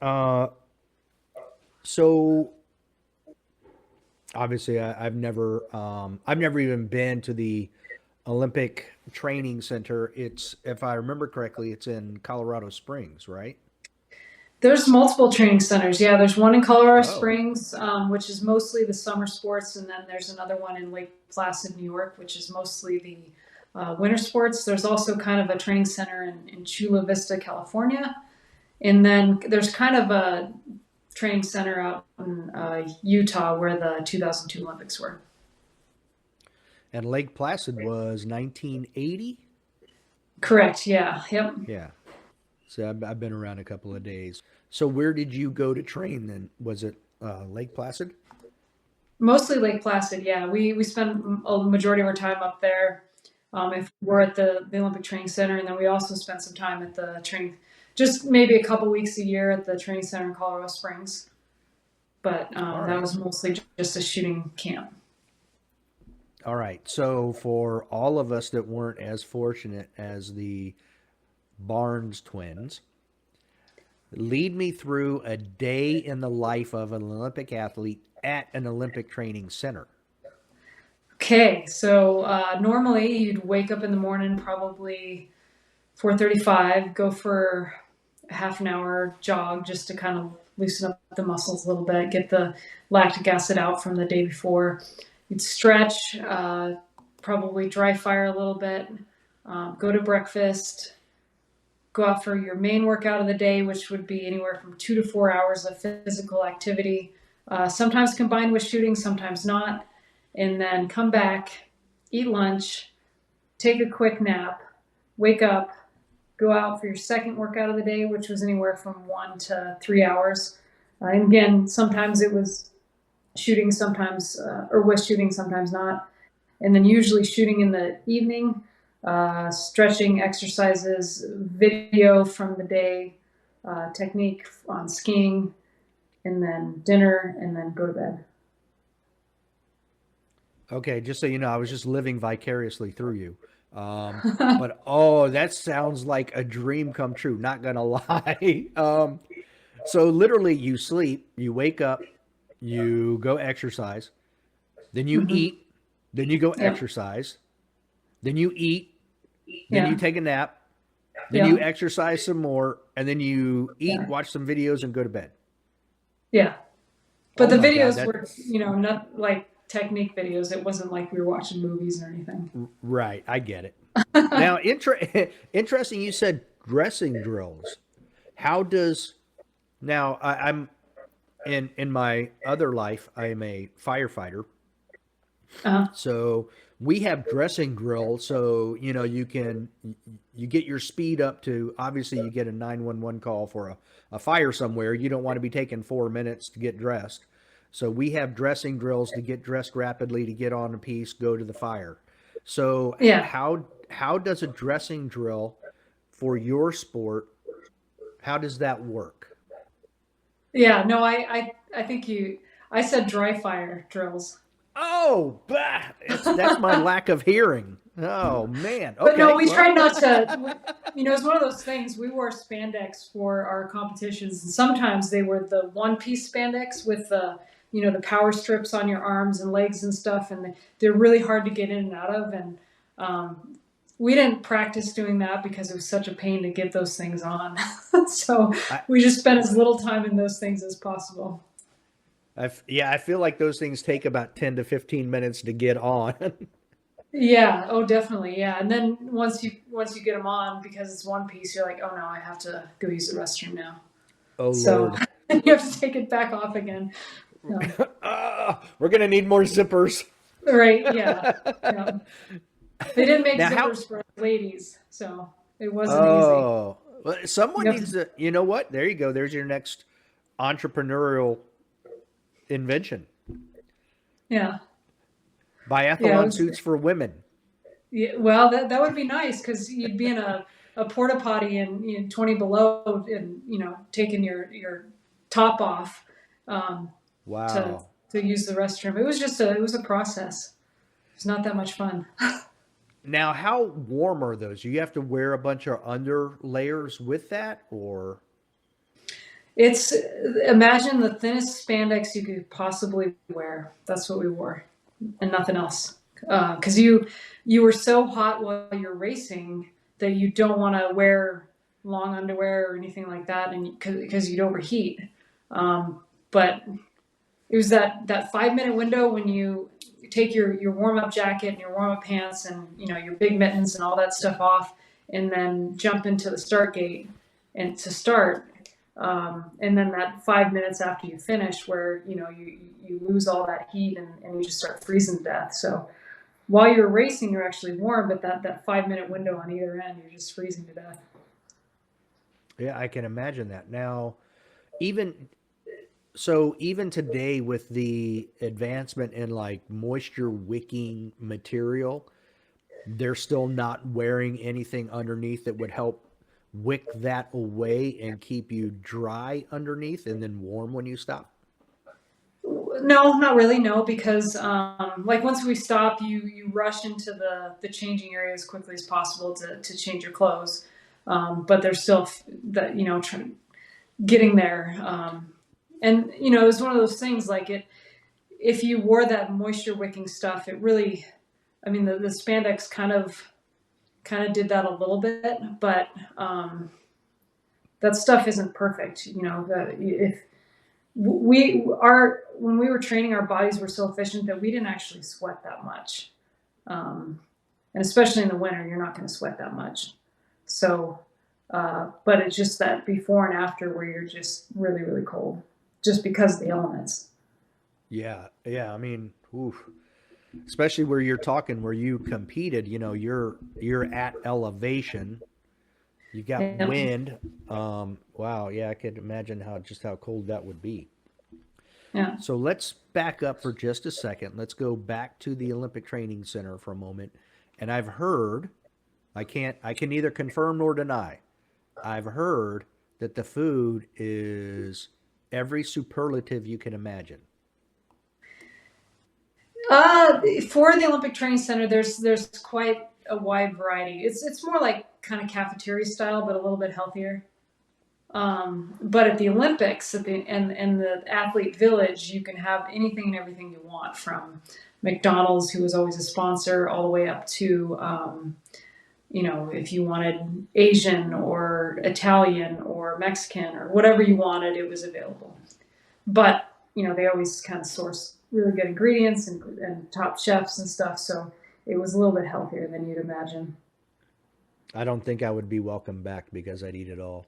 Uh, so obviously, I've never even been to the Olympic Training Center. It's, if I remember correctly, it's in Colorado Springs, right? There's multiple training centers. Yeah, there's one in Colorado Oh, Springs, which is mostly the summer sports, and then there's another one in Lake Placid, New York, which is mostly the winter sports. There's also kind of a training center in Chula Vista, California, and then there's kind of a training center out in Utah where the 2002 Olympics were. and Lake Placid was 1980. Correct. Yeah. Yep. Yeah. So I've been around a couple of days. So where did you go to train then? Was it Lake Placid? Mostly Lake Placid. Yeah, we spend a majority of our time up there. If we're at the Olympic Training Center, and then we also spend some time at the training, just maybe a couple weeks a year at the training center in Colorado Springs. But All that right. was mostly just a shooting camp. All right. So for all of us that weren't as fortunate as the Barnes twins, lead me through a day in the life of an Olympic athlete at an Olympic training center. Okay, so normally you'd wake up in the morning, probably 4:35, go for a half an hour jog just to kind of loosen up the muscles a little bit, get the lactic acid out from the day before. You'd stretch, probably dry fire a little bit, go to breakfast, go out for your main workout of the day, which would be anywhere from 2 to 4 hours of physical activity, sometimes combined with shooting, sometimes not, and then come back, eat lunch, take a quick nap, wake up, go out for your second workout of the day, which was anywhere from 1 to 3 hours. And again, sometimes it was shooting, sometimes, or was shooting, sometimes not. And then usually shooting in the evening, stretching exercises, video from the day, technique on skiing, and then dinner, and then go to bed. Okay, just so you know, I was just living vicariously through you. But oh, that sounds like a dream come true. Not gonna lie. So literally, you sleep, you wake up, you go exercise, then you Mm-hmm. eat, then you go Yep. exercise, then you eat, then you Yeah. take a nap, then you Yeah. exercise some more, and then you eat, Yeah. watch some videos, and go to bed. Yeah. But Oh the my God, videos that were, not like technique videos. It wasn't like we were watching movies or anything. right, I get it. Now, interesting. You said dressing drills. How does now? I'm in my other life. I am a firefighter, Uh, so we have dressing drills. So you get your speed up to, obviously you get a 911 call for a fire somewhere. You don't want to be taking 4 minutes to get dressed. So we have dressing drills to get dressed rapidly, to get on a piece, go to the fire. So yeah. how does a dressing drill for your sport, how does that work? Yeah. No, I think I said dry fire drills. Oh, bah, that's my lack of hearing. Oh man. But no, Okay. we Well, tried not to. It's one of those things. We wore spandex for our competitions, and sometimes they were the one-piece spandex with the power strips on your arms and legs and stuff, and they're really hard to get in and out of. And we didn't practice doing that because it was such a pain to get those things on. So I, we just spent as little time in those things as possible. yeah, I feel like those things take about 10 to 15 minutes to get on. Yeah. Oh, definitely. Yeah. And then once you get them on, because it's one piece, you're like, oh no, I have to go use the restroom now. Oh So Lord. you have to take it back off again. No. We're going to need more zippers. Right. Yeah. Yeah. They didn't make Now, how? zippers for ladies, so it wasn't easy. Oh, well, someone You have needs to, to, you know what? There you go. There's your next entrepreneurial invention. yeah. Yeah. It Biathlon was, suits for women. yeah. Well, that would be nice because you'd be in a porta potty and 20 below and, taking your top off um, to, Wow. to use the restroom. It was a process. It's not that much fun. Now, how warm are those? Do you have to wear a bunch of under layers with that, or? It's imagine the thinnest spandex you could possibly wear. That's what we wore, and nothing else. Because you were so hot while you're racing that you don't want to wear long underwear or anything like that, and because you'd overheat. But it was that 5 minute window when you take your warm up jacket and your warm up pants and your big mittens and all that stuff off, and then jump into the start gate and to start. And then that 5 minutes after you finish, where you lose all that heat and you just start freezing to death. So while you're racing, you're actually warm, but that 5 minute window on either end, you're just freezing to death. Yeah, I can imagine that. Now, even so, even today with the advancement in like moisture wicking material, they're still not wearing anything underneath that would help wick that away and keep you dry underneath and then warm when you stop. No, not really. No, because like once we stop, you rush into the changing area as quickly as possible to change your clothes. But there's still that getting there. And it was one of those things like it. If you wore that moisture wicking stuff, it really, I mean, the spandex kind of did that a little bit, but that stuff isn't perfect. If when we were training, our bodies were so efficient that we didn't actually sweat that much, and especially in the winter, you're not going to sweat that much. So, but it's just that before and after where you're just really really cold, just because of the elements. Yeah, yeah. I mean, oof. Especially where you're talking, where you competed. You're at elevation. You got Yeah. wind. Wow. Yeah, I could imagine how cold that would be. Yeah. So let's back up for just a second. Let's go back to the Olympic Training Center for a moment. And I've heard, I can neither confirm nor deny. I've heard that the food is every superlative you can imagine. For the Olympic Training Center, there's quite a wide variety. It's more like kind of cafeteria style, but a little bit healthier. But at the Olympics, and the athlete village, you can have anything and everything you want, from McDonald's, who was always a sponsor, all the way up to if you wanted Asian or Italian or Mexican or whatever you wanted, it was available. But they always kind of source really good ingredients and top chefs and stuff, so it was a little bit healthier than you'd imagine. I don't think I would be welcome back because I'd eat it all.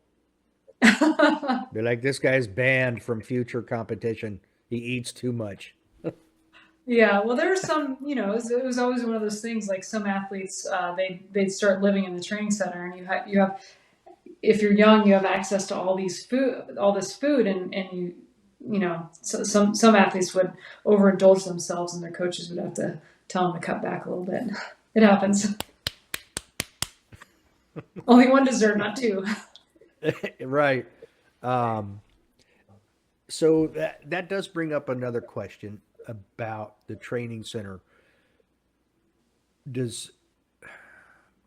They're like, this guy's banned from future competition. He eats too much. Yeah, well, there were some, it was always one of those things. Like some athletes, they'd start living in the training center, and you have, if you're young, you have access to all this food, and so some athletes would overindulge themselves, and their coaches would have to tell them to cut back a little bit. It happens. Only one dessert, not two. Right. Um, so that does bring up another question about the training center. Does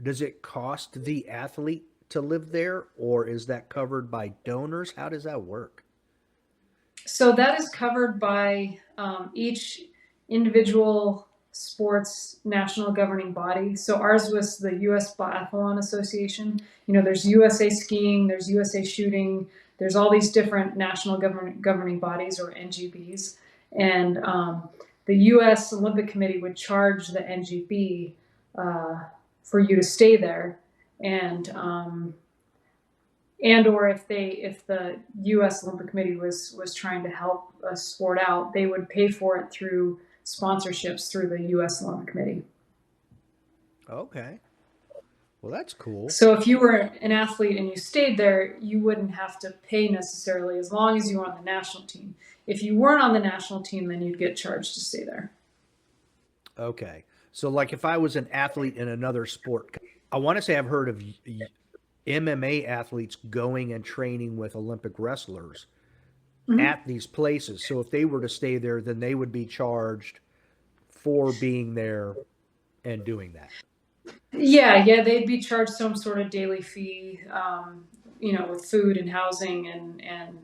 does it cost the athlete to live there, or is that covered by donors? How does that work? So that is covered by each individual sports national governing body. So ours was the U.S. Biathlon Association. There's USA Skiing, there's USA Shooting, there's all these different national governing bodies, or NGBs, and the U.S. Olympic Committee would charge the NGB for you to stay there, and or if the U.S. Olympic Committee was trying to help a sport out, they would pay for it through sponsorships through the U.S. Olympic Committee. Okay. Well, that's cool. So if you were an athlete and you stayed there, you wouldn't have to pay necessarily, as long as you were on the national team. If you weren't on the national team, then you'd get charged to stay there. Okay. So, like, if I was an athlete in another sport, I want to say I've heard of MMA athletes going and training with Olympic wrestlers Mhm. at these places. So, if they were to stay there, then they would be charged for being there and doing that. Yeah, they'd be charged some sort of daily fee. with food and housing and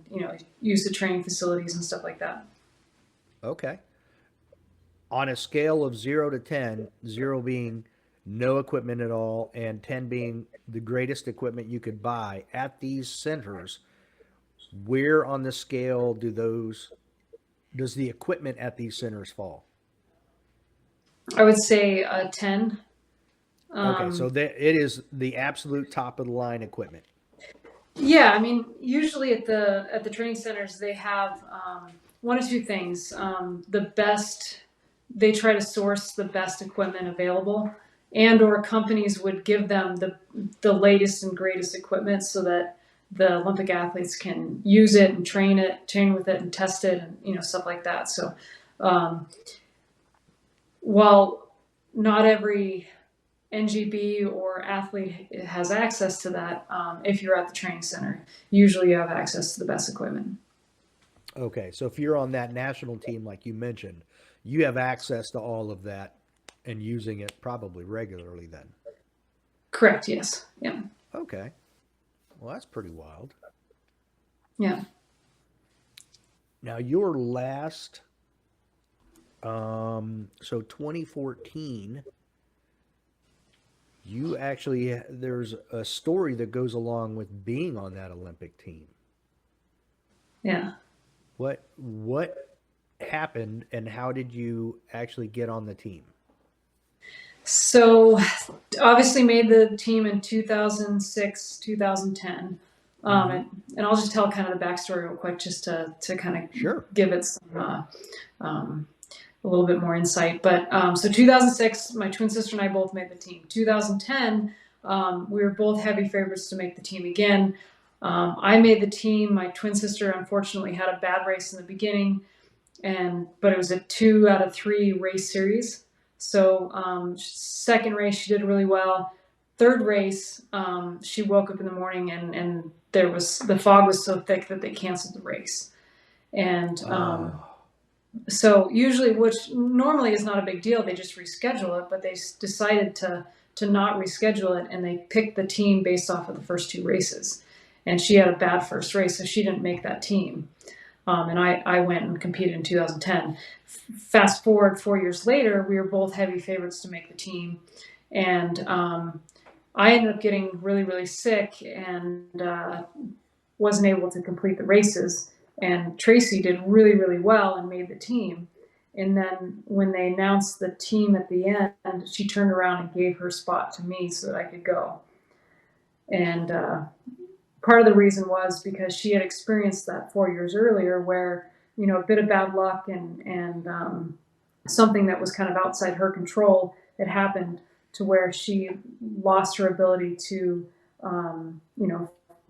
use the training facilities and stuff like that. Okay. On a scale of 0 to 10, 0 being no equipment at all, and 10 being the greatest equipment you could buy at these centers, where on the scale does the equipment at these centers fall? I would say 10. Okay, so Um, it is the absolute top of the line equipment. Yeah, I mean, usually at the training centers they have one or two things. The best, they try to source the best equipment available, and or companies would give them the latest and greatest equipment so that the Olympic athletes can use it and train with it and test it and stuff like that. So um, while not every NGB or athlete has access to that. If you're at the training center, usually you have access to the best equipment. Okay, so if you're on that national team, like you mentioned, you have access to all of that and using it probably regularly then. Correct. Yes. Yeah. Okay, well, that's pretty wild. Yeah. Now, your last, so 2014, you actually, there's a story that goes along with being on that Olympic team. Yeah. What happened and how did you actually get on the team? So obviously made the team in 2006, 2010. Mm-hmm. And I'll just tell kind of the backstory real quick just to kind of Sure. give it some, um, a little bit more insight. But so 2006, my twin sister and I both made the team. 2010, we were both heavy favorites to make the team again. I made the team. My twin sister unfortunately had a bad race in the beginning, but it was a 2 out of 3 race series. So second race she did really well. Third race, she woke up in the morning and the fog was so thick that they canceled the race. And Oh, so usually, which normally is not a big deal, they just reschedule it. But they decided to not reschedule it, and they picked the team based off of the first 2 races. And she had a bad first race, so she didn't make that team. And I went and competed in 2010. Fast forward 4 years later, we were both heavy favorites to make the team, and I ended up getting really really sick and wasn't able to complete the races. And Tracy did really, really well and made the team. And then when they announced the team at the end, she turned around and gave her spot to me so that I could go. And part of the reason was because she had experienced that 4 years earlier where, a bit of bad luck and something that was kind of outside her control had happened to where she lost her ability to,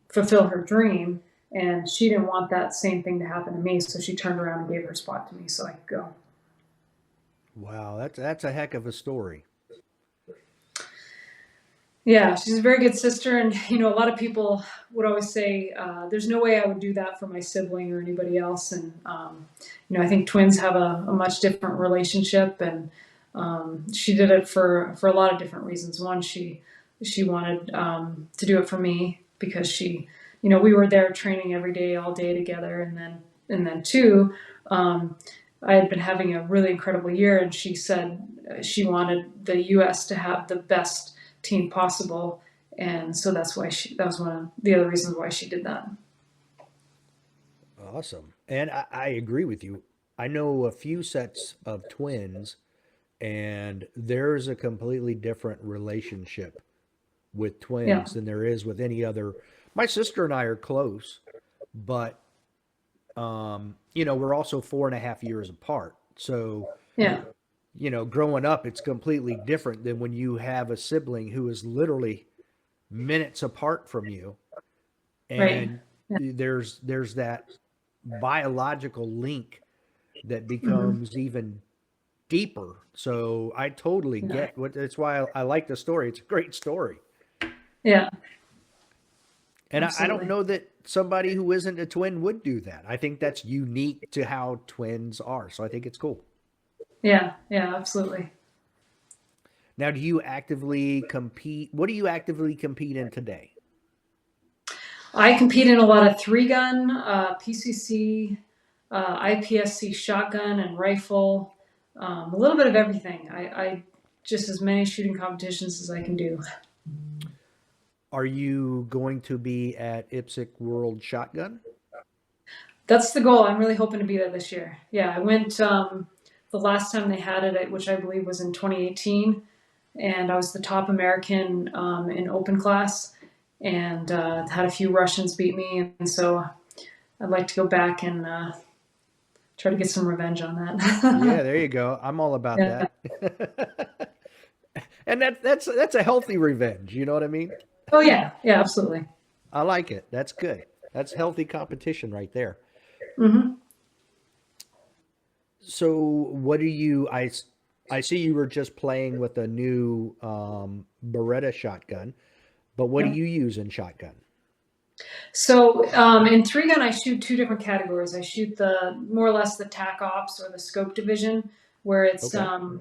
fulfill her dream, and she didn't want that same thing to happen to me, so she turned around and gave her spot to me so I could go. wow, that's a heck of a story. Yeah, she's a very good sister, and a lot of people would always say, "There's no way I would do that for my sibling or anybody else." And I think twins have a much different relationship, and she did it for a lot of different reasons. One, she wanted to do it for me because we were there training every day, all day together, and then two, I had been having a really incredible year, and she said she wanted the U.S. to have the best team possible, and so that was one of the other reasons why she did that. Awesome. And I agree with you. I know a few sets of twins, and there's a completely different relationship with Yeah, twins than there is with any other. My sister and I are close, but we're also 4.5 years apart. So, yeah, growing up, it's completely different than when you have a sibling who is literally minutes apart from you, right. and Yeah, there's that biological link that hmm, becomes even deeper. So I totally yeah, get what that's why I like the story. It's a great story. yeah, And I don't absolutely. know that somebody who isn't a twin would do that. I think that's unique to how twins are. So I think it's cool. Yeah, yeah, absolutely. Now, do you actively compete? What do you actively compete in today? I compete in a lot of 3-gun, PCC, IPSC shotgun and rifle, a little bit of everything. I just as many shooting competitions as I can do. Are you going to be at IPSC World Shotgun? That's the goal. I'm really hoping to be there this year. Yeah, I went the last time they had it, which I believe was in 2018, and I was the top American in open class, and had a few Russians beat me, and so I'd like to go back and try to get some revenge on Yeah, that. there you go. I'm all about Yeah. that. And that's a healthy revenge, you know what I mean? Oh yeah, yeah, absolutely. I like it. That's good. That's healthy competition right there. Hmm. So, what do you I see you were just playing with a new Beretta shotgun, but what do Yeah. you use in shotgun? So in 3-gun, I shoot two different categories. I shoot the more or less the TAC ops or the scope division, where it's Okay.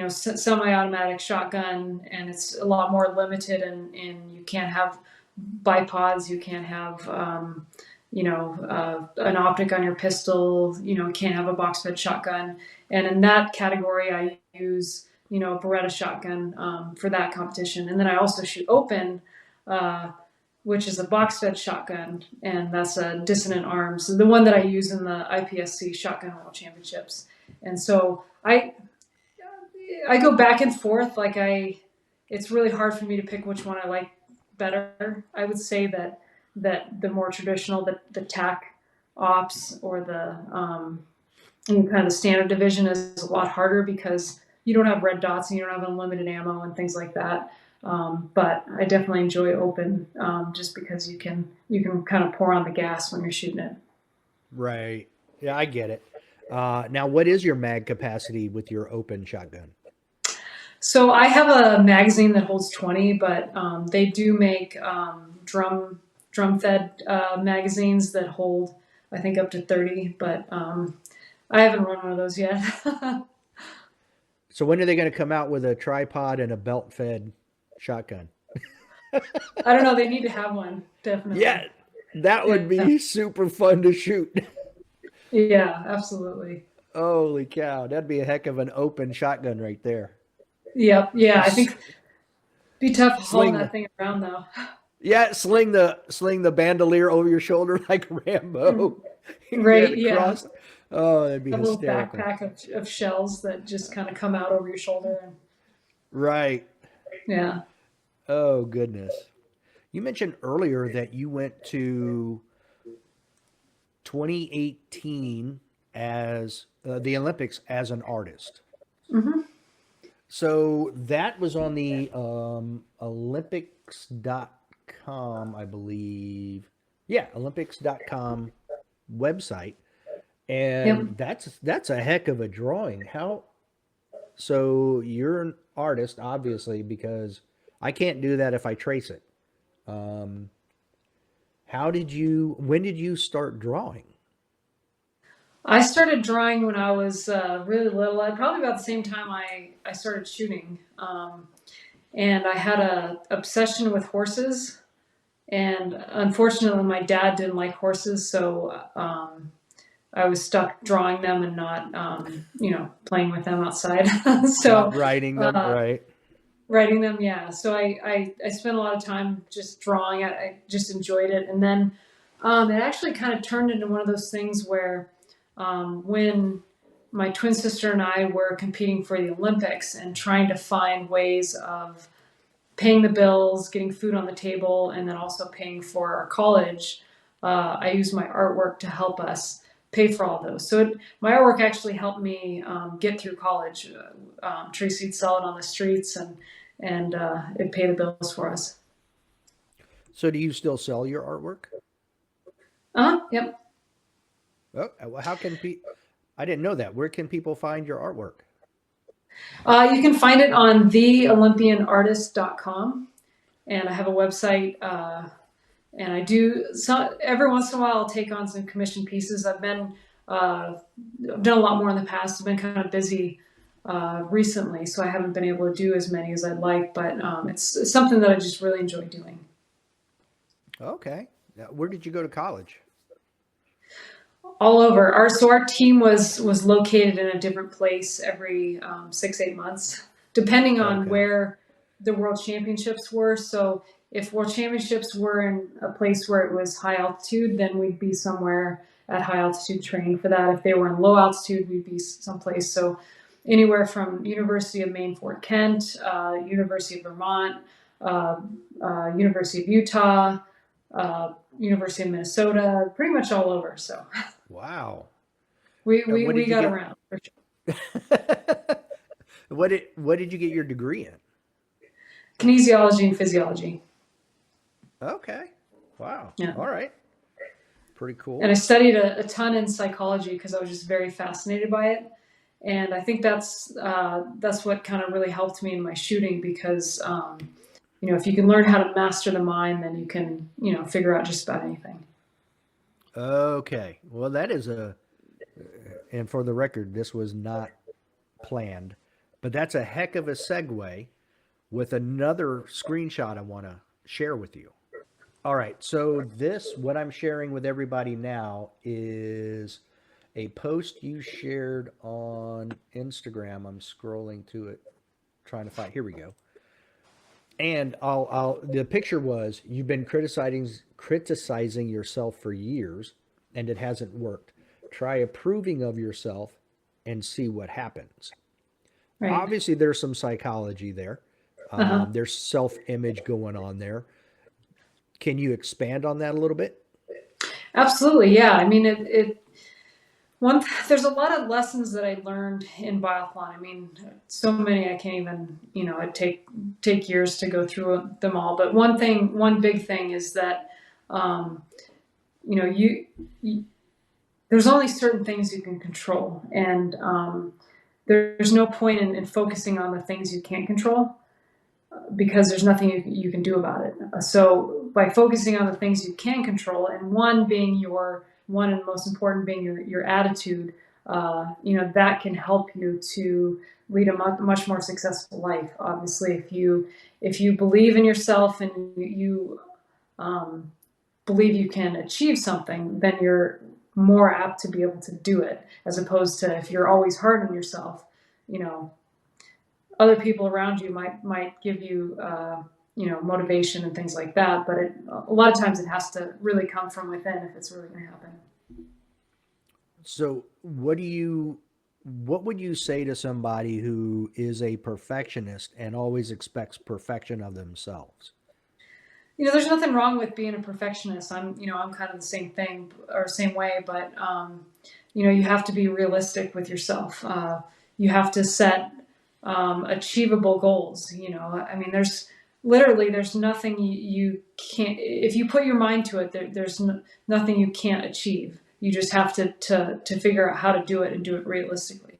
semi-automatic shotgun, and it's a lot more limited, and you can't have bipods, you can't have an optic on your pistol, you can't have a box fed shotgun, and in that category, I use Beretta shotgun for that competition, and then I also shoot open. Uh, which is a box fed shotgun, and that's a dissonant arms, the one that I use in the IPSC Shotgun World Championships. And so I go back and forth. It's really hard for me to pick which one I like better. I would say that the more traditional, the TAC ops or the kind of the standard division is a lot harder because you don't have red dots and you don't have unlimited ammo and things like that. But I definitely enjoy open just because you can kind of pour on the gas when you're shooting it. Right. Yeah, I get it. Now, what is your mag capacity with your open shotgun? So I have a magazine that holds 20, but they do make drum fed magazines that hold I think up to 30, but I haven't run one of those yet. So, when are they going to come out with a tripod and a belt fed shotgun? I don't know. They need to have one definitely. Yeah, that would Yeah, be super fun to shoot. yeah, absolutely. Holy cow, that'd be a heck of an open shotgun right there. Yep. Yeah, I think S- it'd be tough hauling Sling the that thing around though. yeah, sling the bandolier over your shoulder like Rambo and get it Right. Yeah. across. Oh, that'd be A little hysterical. backpack of shells that just kind of come out over your shoulder. And, Right. yeah. Oh goodness. You mentioned earlier that you went to 2018 as the Olympics as an artist. Hmm. So that was on the Olympics.com, I believe. Yeah, Olympics.com website. Yep. And that's a heck of a drawing. So you're an artist, obviously, because I can't do that if I trace it. Um, when did you start drawing? I started drawing when I was really little. Probably about the same time I started shooting. And I had a obsession with horses. And unfortunately, my dad didn't like horses, so I was stuck drawing them and not, playing with them outside. So Not writing them, uh, right? writing them, yeah. So I spent a lot of time just drawing. I just enjoyed it, and then it actually kind of turned into one of those things where when my twin sister and I were competing for the Olympics and trying to find ways of paying the bills, getting food on the table, and then also paying for our college, I used my artwork to help us pay for all those. So my artwork actually helped me get through college. Tracy'd sell it on the streets, and it paid the bills for us. So do you still sell your artwork? Yep. Oh, how can people? I didn't know that. Where can people find your artwork? You can find it on theolympianartist.com, and I have a website. And I do so every once in a while. I'll take on some commission pieces. I've done a lot more in the past. I've been kind of busy recently, so I haven't been able to do as many as I'd like. But it's something that I just really enjoy doing. Okay. Where did you go to college? All over. Our team was located in a different place every 6 8 months, depending on Okay. where the World Championships were. So if World Championships were in a place where it was high altitude, then we'd be somewhere at high altitude training for that. If they were in low altitude, we'd be someplace. So anywhere from University of Maine, Fort Kent, University of Vermont, uh, University of Utah, University of Minnesota, pretty much all over. So. Wow. We we What we did you got get? around for sure. What did you get your degree in? Kinesiology and physiology. Okay. Wow. Yeah. All right. Pretty And I cool. studied a ton in psychology because I was just very fascinated by it. And I think that's what kind of really helped me in my shooting because if you can learn how to master the mind, then you can figure out just about anything. Okay. Well, that is and for the record, this was not planned, but that's a heck of a segue with another screenshot I want to share with you. All right. So what I'm sharing with everybody now is a post you shared on Instagram. I'm scrolling to it, trying to find. Here we go. And the picture was you've been criticizing yourself for years, and it hasn't worked. Try approving of yourself and see what happens. Right. Obviously, there's some psychology there. Uh-huh. There's self-image going on there. Can you expand on that a little bit? Absolutely. Yeah. I mean, there's a lot of lessons that I learned in biathlon. I mean, so many I can't even, it take years to go through them all. But one big thing is that, um, you there's only certain things you can control, and there's no point in focusing on the things you can't control because there's nothing you can do about it. So by focusing on the things you can control, and one and most important being your attitude, that can help you to lead a much more successful life. Obviously, if you believe in yourself and you um, believe you can achieve something, then you're more apt to be able to do it, as opposed to if you're always hard on yourself. You know, other people around you might give you motivation and things like that, but a lot of times it has to really come from within if it's really going to happen. So, what would you say to somebody who is a perfectionist and always expects perfection of themselves? There's nothing wrong with being a perfectionist. I'm kind of the same thing or same way, but you have to be realistic with yourself. You have to set achievable goals. I mean, there's nothing you can't. If you put your mind to it, there's nothing you can't achieve. You just have to figure out how to do it and do it realistically.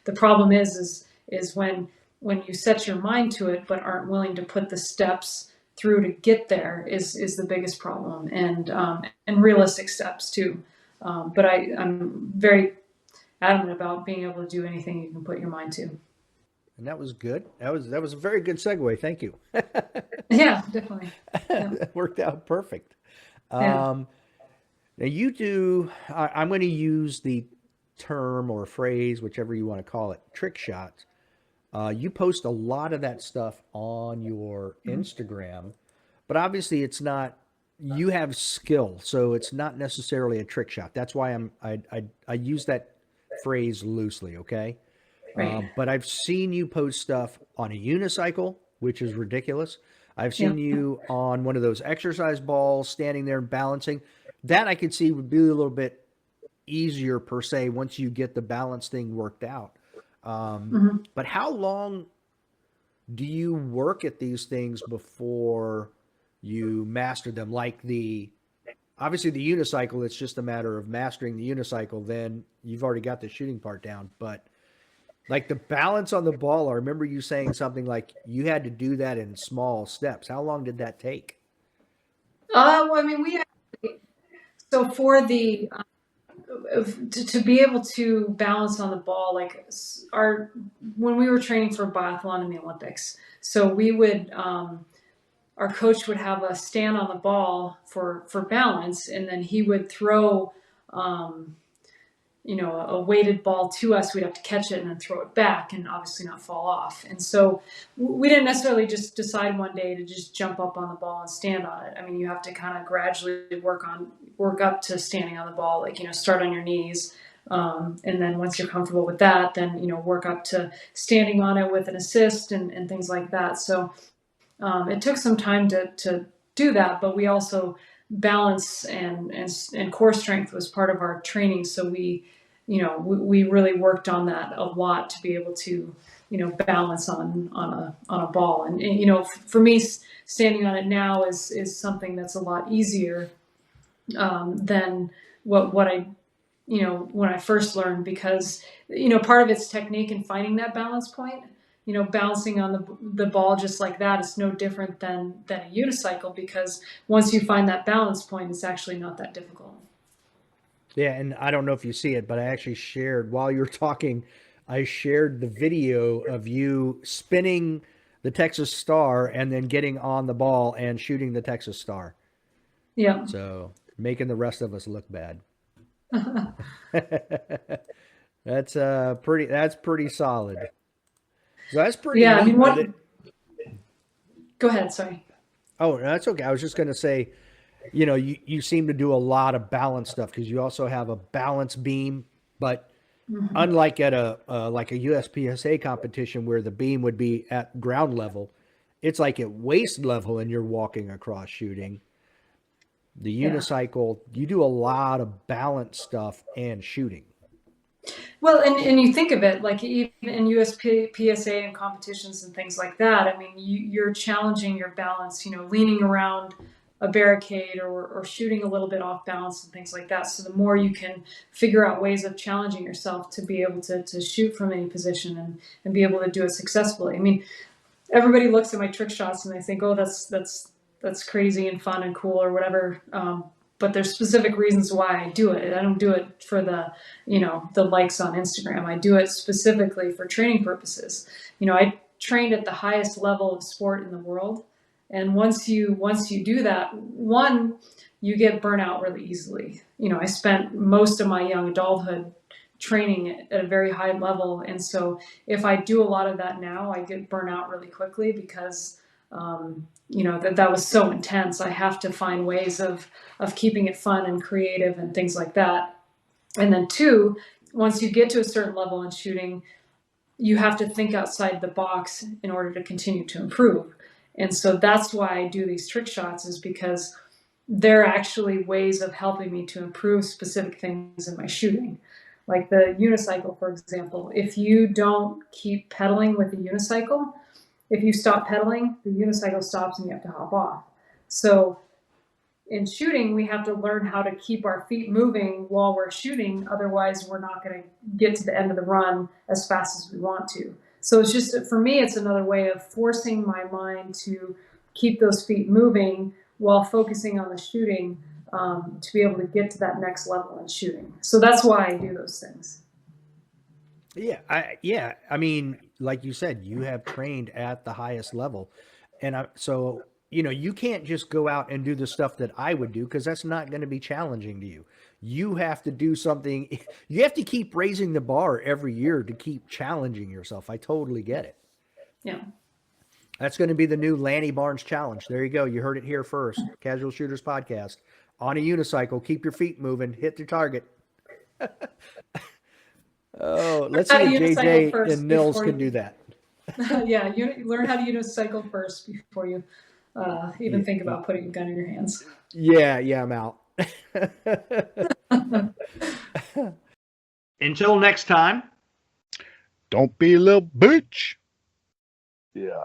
The problem is when you set your mind to it but aren't willing to put the steps through to get there is the biggest problem, and realistic steps too. But I'm very adamant about being able to do anything you can put your mind to. And that was good. That was a very good segue. Thank you. Yeah, definitely. Yeah, That worked out perfect. yeah. Um, Now you do. I'm going to use the term or phrase, whichever you want to call it, trick shots. You post a lot of that stuff on your Mhm. Instagram, but obviously it's not. You have skill, so it's not necessarily a trick shot. That's why I use that phrase loosely. Okay, Right. but I've seen you post stuff on a unicycle, which is ridiculous. I've Yeah. seen you on one of those exercise balls, standing there and balancing. That I could see would be a little bit easier per se once you get the balance thing worked out. Hmm. But how long do you work at these things before you master them? Like obviously the unicycle, it's just a matter of mastering the unicycle. Then you've already got the shooting part down. But like the balance on the ball, I remember you saying something like you had to do that in small steps. How long did that take? Well, I mean, so for the to be able to balance on the ball, like our when we were training for biathlon in the Olympics, so we would our coach would have us stand on the ball for balance, and then he would throw a weighted ball to us. We'd have to catch it and then throw it back, and obviously not fall off. And so we didn't necessarily just decide one day to just jump up on the ball and stand on it. I mean, you have to kind of gradually work up to standing on the ball, like, start on your knees. And then once you're comfortable with that, then, work up to standing on it with an assist and things like that. So it took some time to do that, but we also balance and core strength was part of our training. So we really worked on that a lot to be able to, balance on a ball. And for me, standing on it now is something that's a lot easier than what I, when I first learned, because, part of it's technique and finding that balance point. Bouncing on the ball just like that is no different than a unicycle, because once you find that balance point, it's actually not that difficult. Yeah, and I don't know if you see it, but I actually shared, while you're talking, I shared the video of you spinning the Texas Star and then getting on the ball and shooting the Texas Star. Yeah. So making the rest of us look bad. That's pretty solid. So that's pretty Yeah, neat. I mean, go ahead, sorry. Oh, that's okay. I was just going to say, you seem to do a lot of balance stuff, because you also have a balance beam, but unlike at like a USPSA competition where the beam would be at ground level, it's like at waist level and you're walking across shooting. The unicycle, you do a lot of balance stuff and shooting. Well, and you think of it like even in USPSA and competitions and things like that. I mean, you're challenging your balance, leaning around a barricade or shooting a little bit off balance and things like that. So the more you can figure out ways of challenging yourself to be able to shoot from any position and be able to do it successfully. I mean, everybody looks at my trick shots and they think, oh, that's crazy and fun and cool or whatever. But there's specific reasons why I do it. I don't do it for the likes on Instagram. I do it specifically for training purposes. I trained at the highest level of sport in the world. And once you do that, one, you get burnout really easily. I spent most of my young adulthood training at a very high level. And so if I do a lot of that now, I get burnout really quickly because that was so intense. I have to find ways of keeping it fun and creative and things like that. And then two, once you get to a certain level in shooting, you have to think outside the box in order to continue to improve. And so that's why I do these trick shots, is because they're actually ways of helping me to improve specific things in my shooting. Like the unicycle, for example, if you don't keep pedaling with the unicycle, if you stop pedaling, the unicycle stops and you have to hop off. So in shooting, we have to learn how to keep our feet moving while we're shooting. Otherwise, we're not going to get to the end of the run as fast as we want to. So it's just, for me, it's another way of forcing my mind to keep those feet moving while focusing on the shooting, to be able to get to that next level in shooting. So that's why I do those things. Yeah. I mean, like you said, you have trained at the highest level. And so, you can't just go out and do the stuff that I would do, because that's not going to be challenging to you. You have to do something. You have to keep raising the bar every year to keep challenging yourself. I totally get it. Yeah. That's going to be the new Lanny Barnes challenge. There you go. You heard it here first. Casual Shooters Podcast. On a unicycle, keep your feet moving, hit the target. Oh, let's see if JJ and Nils can do that. Yeah, you learn how to unicycle first before you even think about putting a gun in your hands. Yeah, I'm out. Until next time. Don't be a little bitch. Yeah.